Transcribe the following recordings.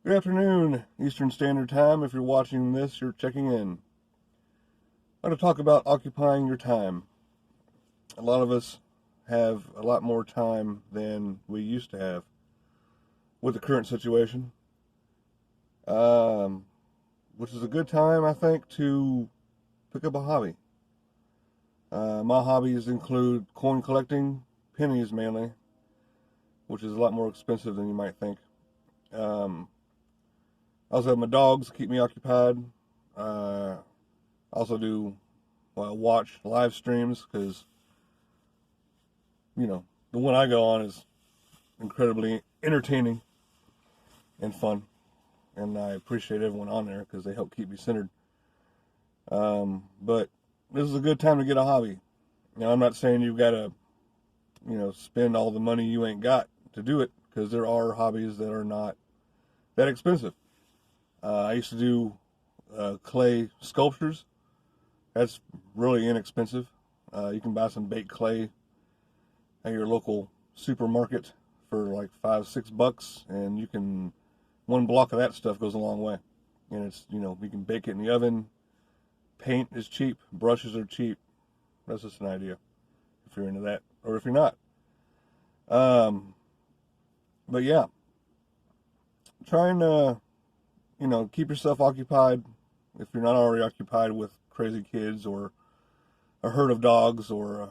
Good afternoon, Eastern Standard Time. If you're watching this, you're checking in. I'm going to talk about occupying your time. A lot of us have a lot more time than we used to have with the current situation, um, which is a good time, I think, to pick up a hobby. My hobbies include coin collecting, pennies mainly, which is a lot more expensive than you might think. Um, I also have my dogs to keep me occupied. I also do watch live streams because the one I go on is incredibly entertaining and fun, and I appreciate everyone on there because they help keep me centered. But this is a good time to get a hobby. Now, I'm not saying you've got to spend all the money you ain't got to do it, because there are hobbies that are not that expensive. I used to do clay sculptures. That's really inexpensive. You can buy some baked clay at your local supermarket for like $5-6, and you can, one block of that stuff goes a long way. And it's, you can bake it in the oven. Paint is cheap, brushes are cheap. That's just an idea if you're into that, or if you're not. um but yeah, try and keep yourself occupied if you're not already occupied with crazy kids, or a herd of dogs, or a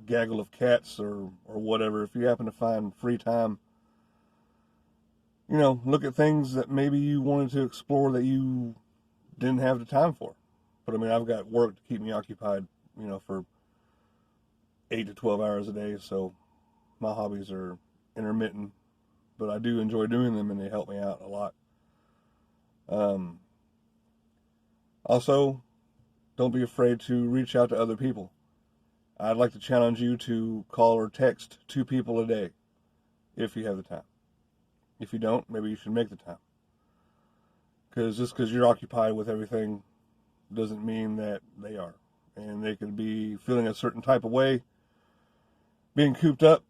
gaggle of cats, or whatever. If you happen to find free time, look at things that maybe you wanted to explore that you didn't have the time for. But I mean, I've got work to keep me occupied, for 8 to 12 hours a day. So my hobbies are intermittent, but I do enjoy doing them, and they help me out a lot. Um, Also, don't be afraid to reach out to other people. I'd like to challenge you to call or text 2 people a day if you have the time. If you don't, maybe you should make the time. Because just because you're occupied with everything doesn't mean that they are. And they could be feeling a certain type of way, being cooped up,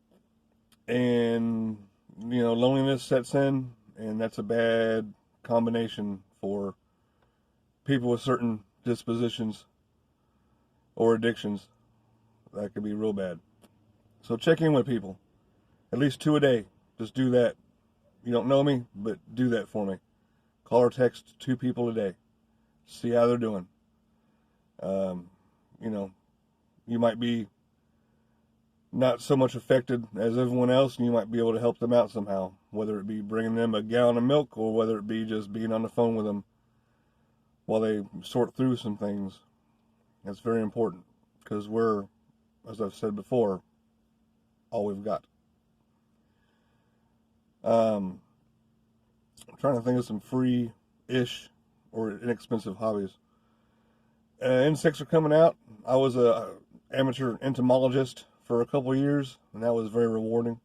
and, loneliness sets in, and that's a bad combination for people with certain dispositions or addictions. That could be real bad. So check in with people, at least 2 a day. Just do that. You don't know me, but do that for me. Call or text 2 people a day. See how they're doing. Um, you know, you might be not so much affected as everyone else, and you might be able to help them out somehow, whether it be bringing them a gallon of milk, or whether it be just being on the phone with them while they sort through some things. That's very important, because we're, as I've said before, all we've got. I'm trying to think of some free-ish or inexpensive hobbies. Insects are coming out. I was a amateur entomologist for a couple of years, and that was very rewarding.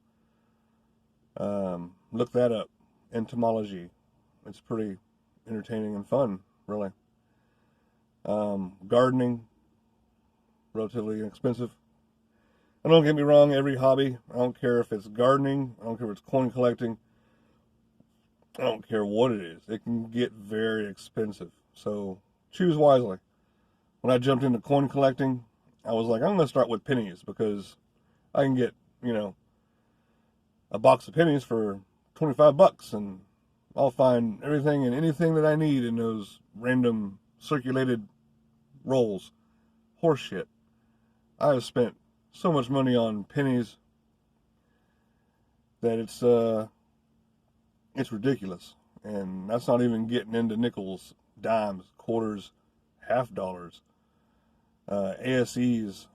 Look that up, entomology. It's pretty entertaining and fun, really. Gardening, relatively inexpensive. And don't get me wrong, every hobby, I don't care if it's gardening, I don't care if it's coin collecting, I don't care what it is, it can get very expensive. So choose wisely. When I jumped into coin collecting, I was like, I'm going to start with pennies, because I can get, a box of pennies for $25, and I'll find everything and anything that I need in those random circulated rolls. Horseshit. I have spent so much money on pennies that it's ridiculous. And that's not even getting into nickels, dimes, quarters, half dollars, ASEs,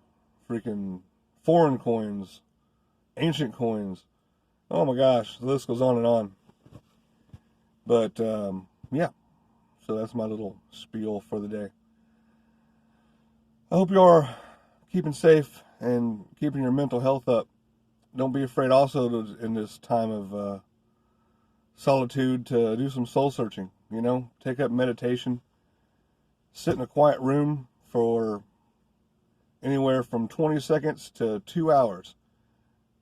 freaking foreign coins, ancient coins. Oh my gosh, the list goes on and on. But yeah, so that's my little spiel for the day. I hope you are keeping safe and keeping your mental health up. Don't be afraid also to, in this time of solitude, to do some soul searching. Take up meditation. Sit in a quiet room for anywhere from 20 seconds to 2 hours,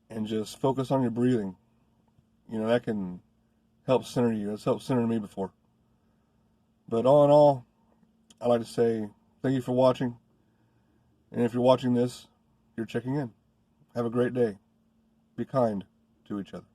and just focus on your breathing. That can helps center you. It's helped center me before. But all in all, I'd like to say thank you for watching. And if you're watching this, you're checking in. Have a great day. Be kind to each other.